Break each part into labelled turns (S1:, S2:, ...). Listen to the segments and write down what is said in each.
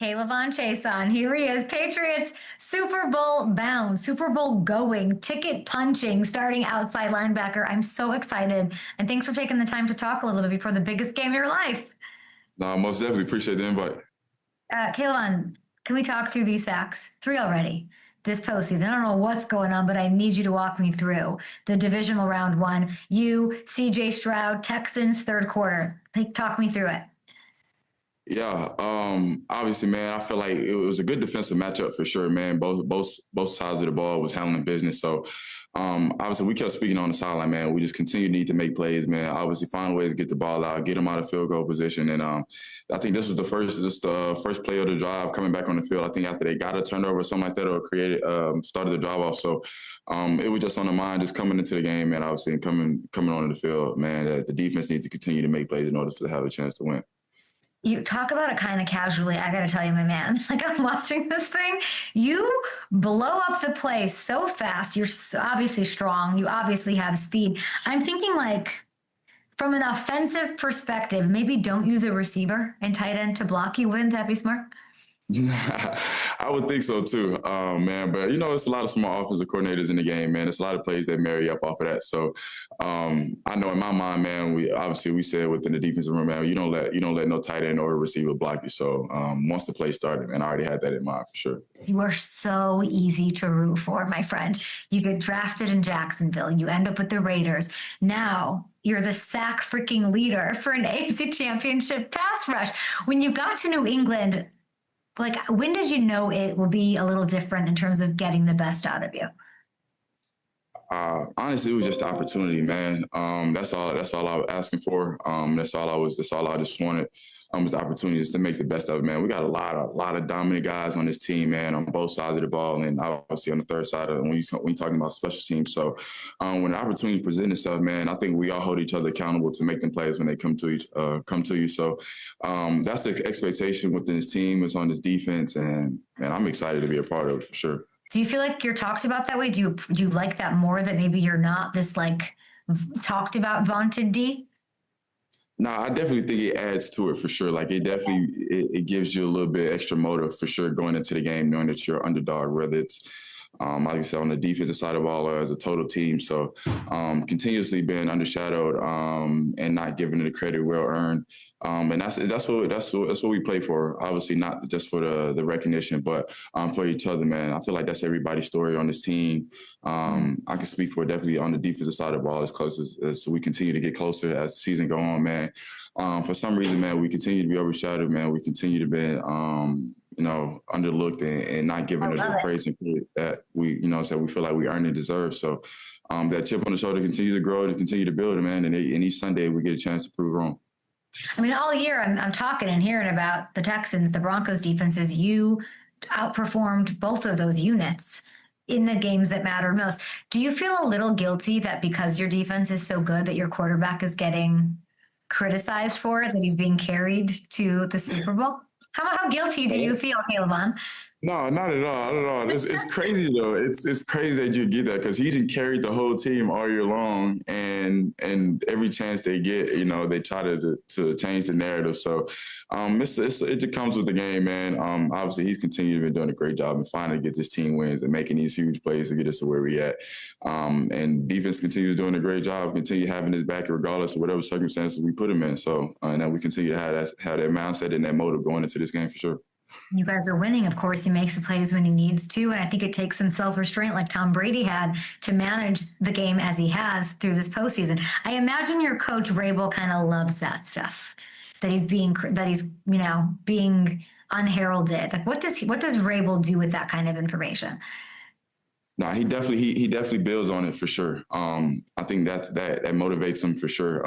S1: K'Lavon Chaisson, here he is, Patriots Super Bowl bound, Super Bowl going, ticket punching, starting outside linebacker. I'm so excited. And thanks for taking the time to talk a little bit before the biggest game of your life.
S2: No, most definitely appreciate the invite.
S1: K'Lavon, can we talk through these sacks? 3 already this postseason. I don't know what's going on, but I need you to walk me through the divisional round one. You, CJ Stroud, Texans, third quarter. Talk me through it.
S2: Yeah, obviously, man, I feel like it was a good defensive matchup for sure, man. Both sides of the ball was handling business. So, obviously, we kept speaking on the sideline, man. We just continue to need to make plays, man. Obviously, find ways to get the ball out, get them out of field goal position. And I think this was the first play of the drive coming back on the field. I think after they got a turnover or something like that, or started the drive off. So, it was just on the mind, just coming into the game, man. Obviously, and coming onto the field, man. That the defense needs to continue to make plays in order to have a chance to win.
S1: You talk about it kind of casually. I got to tell you, my man, like I'm watching this thing. You blow up the play so fast. You're obviously strong. You obviously have speed. I'm thinking like from an offensive perspective, maybe don't use a receiver and tight end to block you. Wouldn't that be smart?
S2: I would think so too, man. But it's a lot of smart offensive coordinators in the game, man. It's a lot of plays that marry up off of that. So I know in my mind, man, we said within the defensive room, man, you don't let no tight end or receiver block you. So once the play started, man, I already had that in mind for sure.
S1: You are so easy to root for, my friend. You get drafted in Jacksonville. You end up with the Raiders. Now you're the sack freaking leader for an AFC Championship pass rush. When you got to New England, like, when did you know it will be a little different in terms of getting the best out of you?
S2: Honestly, it was just the opportunity, man. That's all I was asking for. That's all I just wanted. Was the opportunities to make the best of it, man. We got a lot of dominant guys on this team, man, on both sides of the ball, and obviously on the third side when you're talking about special teams. So when the opportunity presents itself, man, I think we all hold each other accountable to make them plays when they come to you. So that's the expectation within this team. It's on this defense, and man, I'm excited to be a part of it for sure.
S1: Do you feel like you're talked about that way? Do you like that more, that maybe you're not this like talked about vaunted D?
S2: No, I definitely think it adds to it for sure. Like it definitely it gives you a little bit extra motive for sure going into the game, knowing that you're underdog, whether it's like I said, on the defensive side of all as a total team. So continuously being undershadowed and not giving it the credit well earned. And that's what we play for. Obviously, not just for the recognition, but for each other, man. I feel like that's everybody's story on this team. I can speak for definitely on the defensive side of the ball as close as we continue to get closer as the season go on, man. For some reason, man, we continue to be overshadowed, man. We continue to be underlooked and not given us the praise and credit that we feel like we earn and deserve. So that chip on the shoulder continues to grow and continue to build, man. And each Sunday we get a chance to prove wrong.
S1: I mean, all year I'm talking and hearing about the Texans, the Broncos defenses. You outperformed both of those units in the games that matter most. Do you feel a little guilty that because your defense is so good that your quarterback is getting criticized for it, that he's being carried to the Super Bowl? How guilty do you feel, K'Lavon?
S2: No, not at all. It's crazy though. It's crazy that you get that because he didn't carry the whole team all year long, and every chance they get, they try to change the narrative. So it just comes with the game, man. Obviously he's continued to be doing a great job and finally get this team wins and making these huge plays to get us to where we at. And defense continues doing a great job, continue having his back regardless of whatever circumstances we put him in. So and then we continue to have that mindset and that motive going into this game for sure.
S1: You guys are winning. Of course, he makes the plays when he needs to. And I think it takes some self-restraint like Tom Brady had to manage the game as he has through this postseason. I imagine your coach Vrabel kind of loves that stuff, that he's being unheralded. Like what does Vrabel do with that kind of information?
S2: No, he definitely builds on it for sure. I think that motivates him for sure.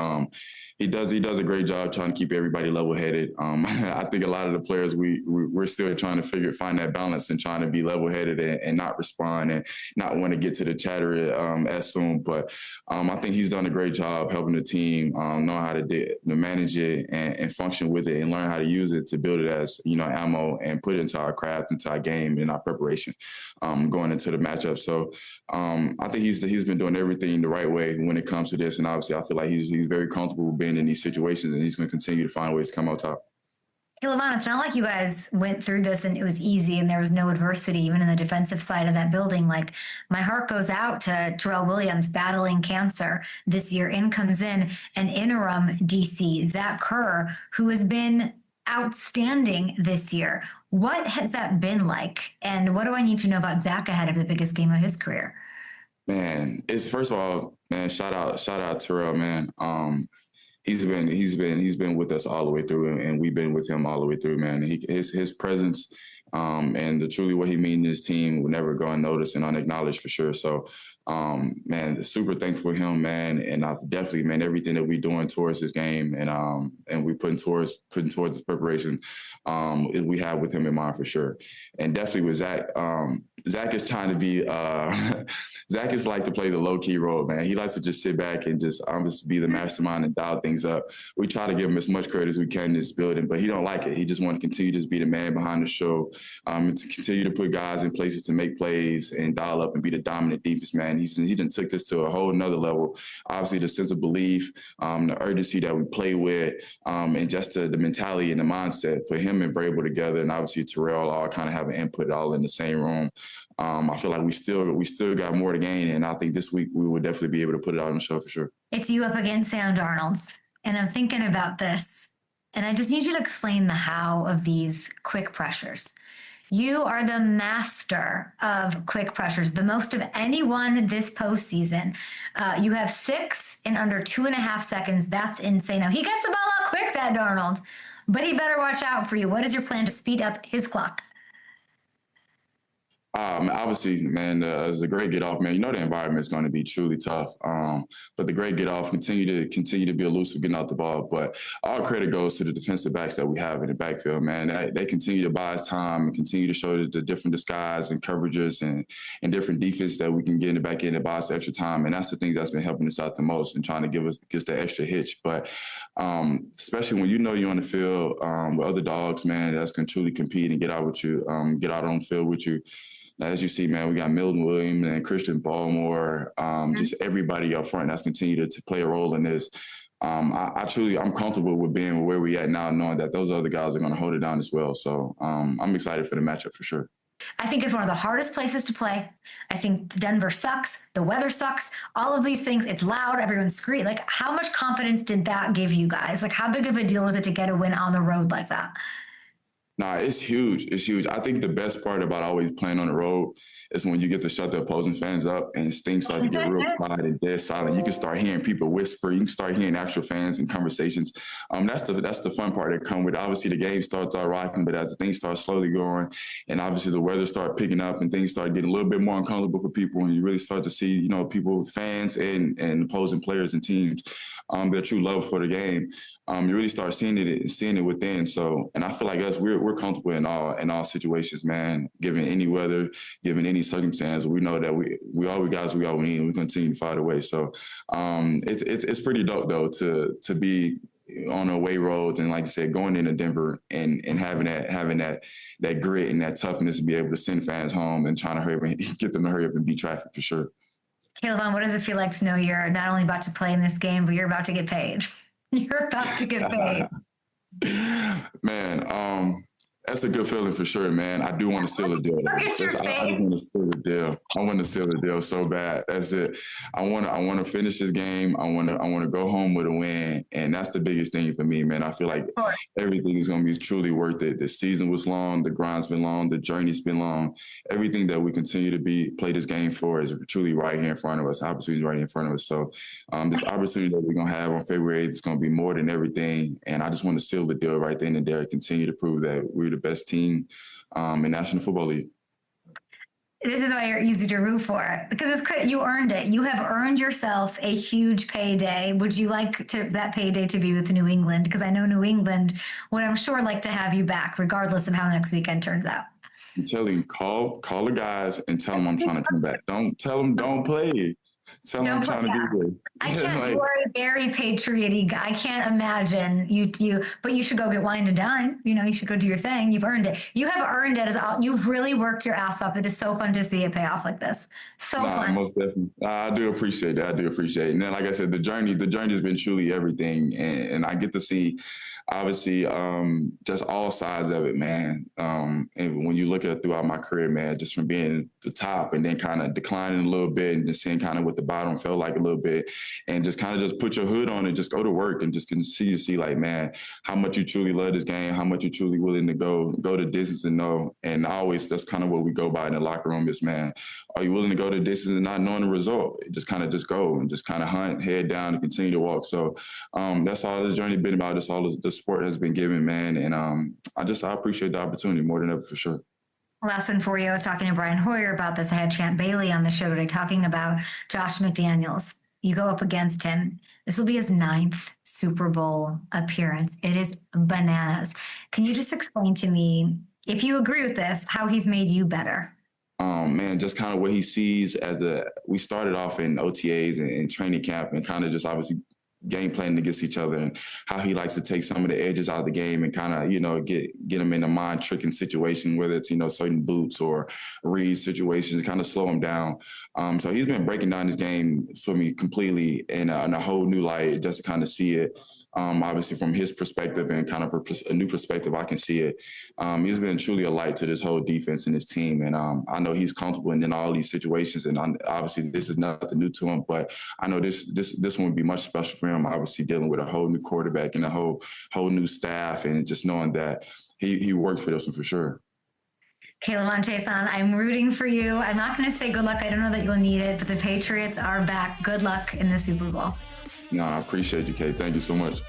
S2: He does a great job trying to keep everybody level-headed. I think a lot of the players we're still trying to find that balance and trying to be level-headed and not respond and not want to get to the chatter as soon. But I think he's done a great job helping the team know how to manage it and function with it and learn how to use it to build it as ammo and put it into our craft, into our game, and our preparation going into the matchup. So I think he's been doing everything the right way when it comes to this, and obviously I feel like he's very comfortable being in these situations, and he's going to continue to find ways to come out top.
S1: K'Lavon, it's not like you guys went through this and it was easy and there was no adversity, even in the defensive side of that building. Like, my heart goes out to Terrell Williams battling cancer this year. In comes in an interim DC, Zach Kerr, who has been outstanding this year. What has that been like? And what do I need to know about Zach ahead of the biggest game of his career?
S2: Man, it's first of all, man, shout out Terrell, man. He's been with us all the way through, and we've been with him all the way through, man. His presence, and truly what he means to his team will never go unnoticed and unacknowledged for sure. So, man, super thankful for him, man. And I've definitely, man, everything that we're doing towards this game and we putting towards this preparation, we have with him in mind for sure. And definitely with Zach, Zach is trying to be, Zach is like to play the low key role, man. He likes to just sit back and just be the mastermind and dial things up. We try to give him as much credit as we can in this building, but he don't like it. He just want to continue to just be the man behind the show, and to continue to put guys in places to make plays and dial up and be the dominant defense, man. He done took this to a whole nother level. Obviously, the sense of belief, the urgency that we play with, and just the mentality and the mindset. Put him and Vrabel together, and obviously Terrell all kind of have an input all in the same room. I feel like we still got more to gain, and I think this week we will definitely be able to put it out on the show for sure.
S1: It's you up against Sam Darnold, and I'm thinking about this, and I just need you to explain the how of these quick pressures. You are the master of quick pressures, the most of anyone this postseason. You have 6 in under 2.5 seconds. That's insane. Now, he gets the ball out quick, that Darnold, but he better watch out for you. What is your plan to speed up his clock?
S2: Obviously, man, it's a great get off, man. You know the environment is going to be truly tough. But the great get off, continue to be elusive getting out the ball. But all credit goes to the defensive backs that we have in the backfield, man. They continue to buy us time and continue to show the different disguise and coverages and different defense that we can get in the back end and buy us extra time. And that's the things that's been helping us out the most and trying to give us the extra hitch. But especially when you know you're on the field with other dogs, man, that's going to truly compete and get out with you, get out on the field with you. As you see, man, we got Milton Williams and Christian Baltimore, just everybody up front that's continued to play a role in this. I'm comfortable with being where we at now, knowing that those other guys are going to hold it down as well. So I'm excited for the matchup for sure.
S1: I think it's one of the hardest places to play. I think Denver sucks. The weather sucks. All of these things. It's loud. Everyone's screaming. Like, how much confidence did that give you guys? Like, how big of a deal was it to get a win on the road like that?
S2: Nah, it's huge. It's huge. I think the best part about always playing on the road is when you get to shut the opposing fans up and things start to get real quiet and dead silent. You can start hearing people whisper. You can start hearing actual fans and conversations. That's the fun part that come with it. Obviously, the game starts out rocking, but as the things start slowly going and obviously the weather start picking up and things start getting a little bit more uncomfortable for people and you really start to see, people, fans and opposing players and teams, their true love for the game. You really start seeing it within. So, and I feel like we're comfortable in all situations, man. Given any weather, given any circumstance, we know that we all we need, and we continue to fight away. So, it's pretty dope though to be on away roads and, like you said, going into Denver and having that grit and that toughness to be able to send fans home and trying to hurry up and get them to hurry up and beat traffic for sure.
S1: K'Lavon, what does it feel like to know you're not only about to play in this game, but you're about to get paid? You're about to get paid.
S2: Man, that's a good feeling for sure, man. I do want to seal the deal.
S1: Look at your face.
S2: I want to seal the deal. I want to seal the deal so bad. That's it. I want to finish this game. I want to go home with a win, and that's the biggest thing for me, man. I feel like everything is going to be truly worth it. The season was long. The grind's been long. The journey's been long. Everything that we continue to play this game for is truly right here in front of us. Opportunities right here in front of us. So this opportunity that we're going to have on February 8th is going to be more than everything, and I just want to seal the deal right then and there. Continue to prove that we're the best team in National Football League.
S1: This is why you're easy to root for, because you earned it. You have earned yourself a huge payday. Would you like that payday to be with New England? Because I know New England would, I'm sure, like to have you back, regardless of how next weekend turns out.
S2: I'm telling you, call the guys and tell them I'm trying to come back. Don't tell them don't play. Tell him I'm
S1: Don't put
S2: trying to
S1: that.
S2: be there.
S1: I can't.
S2: Like,
S1: You are a very patriotic guy. I can't imagine you. But you should go get wine and dine. You know, you should go do your thing. You've earned it. You have earned it. You've really worked your ass off. It is so fun to see it pay off like this. So
S2: nah,
S1: fun.
S2: most definitely. I do appreciate that. I do appreciate it. And then, like I said, the journey has been truly everything. And I get to see, obviously, just all sides of it, man. And when you look at it throughout my career, man, just from being at the top and then kind of declining a little bit and just seeing kind of what the bottom felt like a little bit, and just kind of just put your hood on and just go to work and just can see like, man, how much you truly love this game, how much you're truly willing to go the distance and know. And always, that's kind of what we go by in the locker room is, man, are you willing to go the distance and not knowing the result? Just kind of just go and just kind of hunt, head down, and continue to walk. So that's all this journey been about. That's all the sport has been given, man. And I appreciate the opportunity more than ever, for sure.
S1: Last one for you. I was talking to Brian Hoyer about this. I had Champ Bailey on the show today talking about Josh McDaniels. You go up against him. This will be his 9th Super Bowl appearance. It is bananas. Can you just explain to me, if you agree with this, how he's made you better?
S2: Man, just kind of what he sees we started off in OTAs and training camp and kind of just obviously game planning against each other, and how he likes to take some of the edges out of the game and kind of, get him in a mind tricking situation, whether it's, certain boots or read situations, kind of slow him down. So he's been breaking down his game for me completely in a whole new light, just to kind of see it. Obviously from his perspective and kind of a new perspective, I can see it. He's been truly a light to this whole defense and his team. And I know he's comfortable in all these situations. And obviously this is nothing new to him, but I know this one would be much special for him, obviously dealing with a whole new quarterback and a whole new staff, and just knowing that he worked for this one for sure.
S1: K'Lavon Chaisson, I'm rooting for you. I'm not going to say good luck. I don't know that you'll need it, but the Patriots are back. Good luck in the Super Bowl.
S2: No, I appreciate you, Kate. Thank you so much.